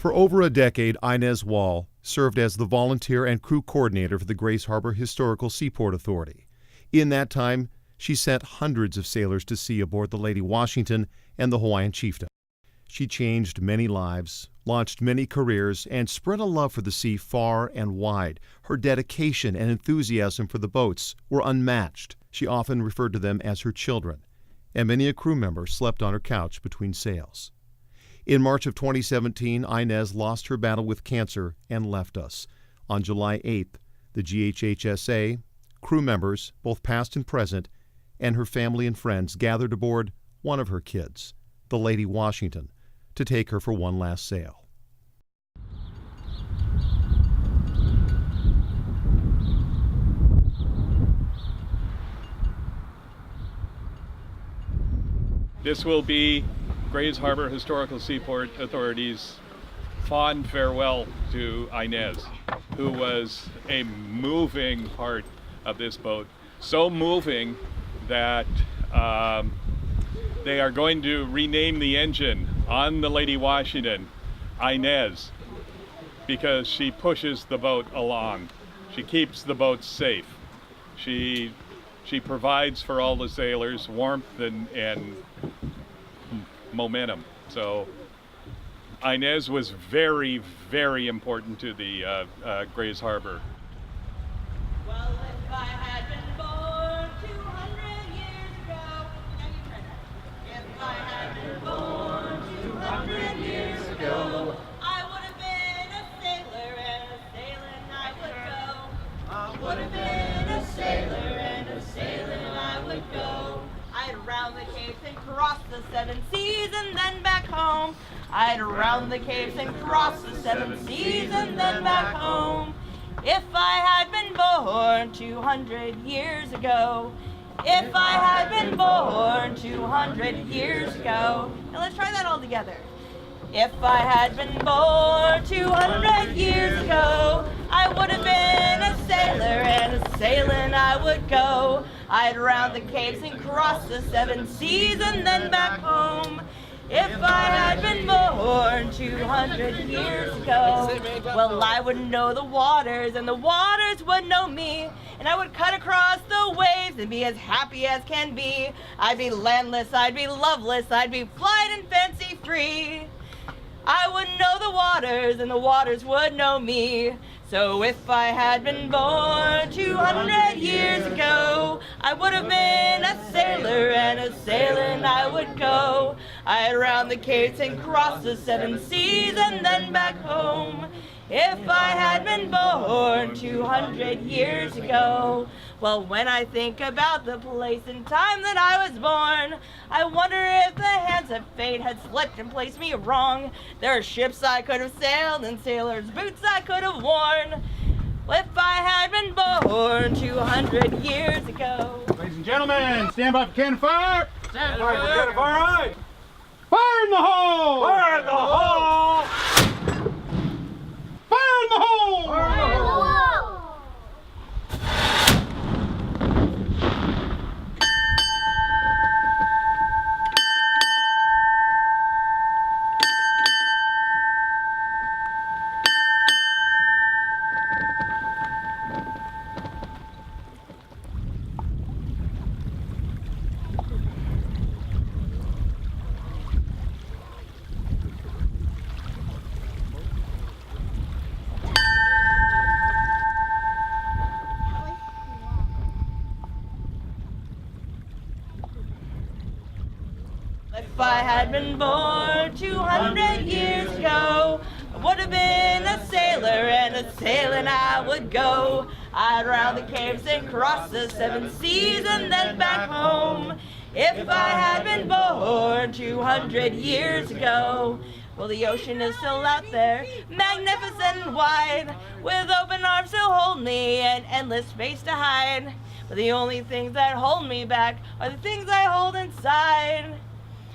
For over a decade, Inez Wall served as the volunteer and crew coordinator for the Grays Harbor Historical Seaport Authority. In that time, she sent hundreds of sailors to sea aboard the Lady Washington and the Hawaiian Chieftain. She changed many lives, launched many careers, and spread a love for the sea far and wide. Her dedication and enthusiasm for the boats were unmatched. She often referred to them as her children, and many a crew member slept on her couch between sails. In March of 2017, Inez lost her battle with cancer and left us. On July 8th, the GHHSA, crew members, both past and present, and her family and friends gathered aboard one of her kids, the Lady Washington, to take her for one last sail. This will be Grays Harbor Historical Seaport Authority's fond farewell to Inez, who was a moving part of this boat. So moving that they are going to rename the engine on the Lady Washington Inez, because she pushes the boat along. She keeps the boat safe. She provides for all the sailors warmth and momentum. So Inez was very, very important to the Grays Harbor. Well, if I had been born 200 years ago, if I had been born 200 years ago, I would have been a sailor and a sailing I would go. I would have been a sailor and a sailing I would go. I'd round the capes and cross the 7 seas and then back home. I'd round the capes and cross the 7 seas and then back home. If I had been born 200 years ago, if I had been born 200 years ago. Now let's try that all together. If I had been born 200 years ago, I would have been a sailor and a sailing I would go. I'd round the capes and cross the 7 seas and then back home. If I had been born 200 years ago, well, I would know the waters and the waters would know me, and I would cut across the waves and be as happy as can be. I'd be landless, I'd be loveless, I'd be flight and fancy free. I would know the waters and the waters would know me. So if I had been born 200 years ago, I would have been a sailor and a sailing I would go. I'd round the capes and cross the 7 seas and then back home. If I had been born 200 years ago. Well, when I think about the place and time that I was born, I wonder if the hands of fate had slipped and placed me wrong. There are ships I could have sailed and sailors' boots I could have worn. If I had been born 200 years ago. Ladies and gentlemen, stand by for cannon fire! Stand by for cannon fire! Right. Fire in the hole! Fire in the hole! Fire in the hole! Fire in the hole! If I had been born 200 years ago, I would have been a sailor and a sailing I would go. I'd round the capes and cross the 7 seas and then back home. If I had been born 200 years ago. Well, the ocean is still out there, magnificent and wide, with open arms to hold me and endless space to hide. But the only things that hold me back are the things I hold inside.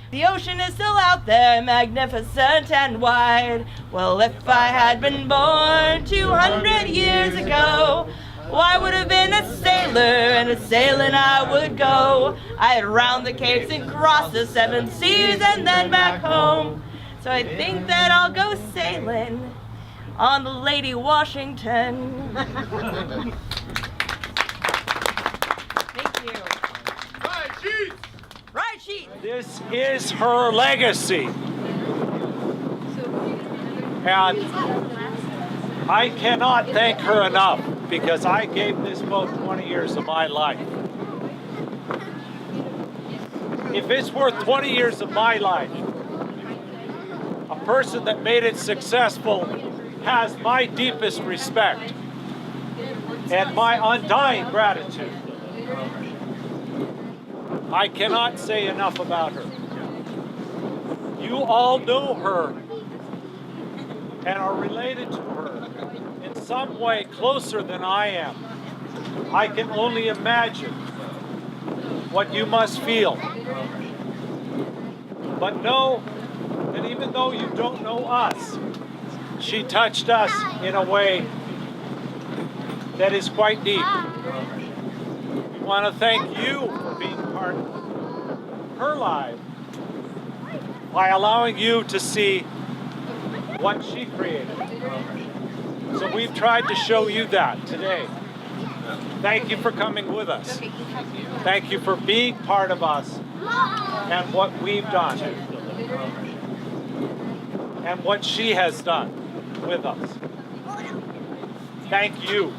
The ocean is still out there, magnificent and wide. Well, if I had been born 200 years ago, well, I would have been a sailor and a sailing I would go. I'd round the capes and cross the 7 seas and then back home. So I think that I'll go sailing on the Lady Washington. Thank you. Right sheet. This is her legacy. And I cannot thank her enough because I gave this boat 20 years of my life. If it's worth 20 years of my life, a person that made it successful has my deepest respect and my undying gratitude. I cannot say enough about her. You all know her and are related to her in some way closer than I am. I can only imagine what you must feel. But know that even though you don't know us, she touched us in a way that is quite deep. We want to thank you for being part of her life by allowing you to see what she created. So we've tried to show you that today. Thank you for coming with us. Thank you for being part of us and what we've done and what she has done with us. Thank you.